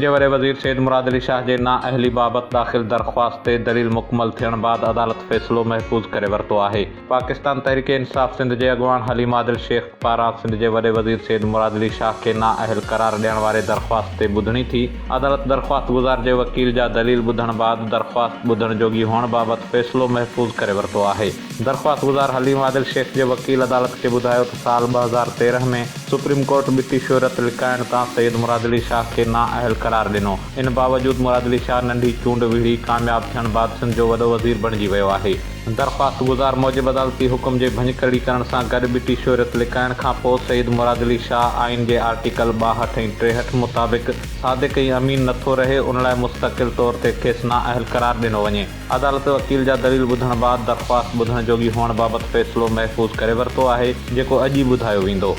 जे वॾे वज़ीर सैयद मुराद अली शाह जे नाअहली बाबति दाख़िल दरख़्वास्त ते दलील मुकमल थियण बाद अदालत फ़ैसिलो महफ़ूज़ करे वरितो आहे। पाकिस्तान तहरीक इंसाफ़ सिंध जे अॻवान हलीम आदिल शेख पारां सिंध जे वॾे वज़ीर सैयद मुराद अली शाह खे नाअहल करार ॾियण वारे दरख़्वास्त ते ॿुधणी थी। अदालत दरख़्वास्त गुज़ार जे वकील जा दलील ॿुधण बाद दरख़्वास्त ॿुधण जोगी हुअण बाबति फ़ैसिलो महफ़ूज़ करे वरितो आहे। दरख़्वास्त गुज़ार हलीम आदिल शेख जे वकील अदालत खे ॿुधायो त साल 2013 में सुप्रीम कोर्ट ॿिटी शोहरत लिकाइण तां सैयद मुराद अली शाह खे नाअहल करार ॾिनो। इन बावजूद मुराद अली शाह नंढी चूंड विढ़ी कामयाब थियण बाद सिंध जो वॾो वज़ीर बणिजी वियो आहे। दरख़्वास्त गुज़ार मूजिब अदालती हुकुम जे भञकड़ी करण सां गॾु ॿिटी शोहरत लिकाइण खां पोइ सैयद मुराद अली शाह आइन जे आर्टिकल 62 ऐं 63 मुताबिक़ सादिक ऐं अमीन नथो रहे, उन लाइ मुस्तक़िल तौर ते खेसि नाअहल करार ॾिनो वञे। अदालत वकील जा दलील ॿुधण बाद दरख़्वास्त ॿुधण जोगी हुअण बाबति फ़ैसिलो महफ़ूज़ करे वरितो आहे, जेको अॼु ई ॿुधायो वेंदो।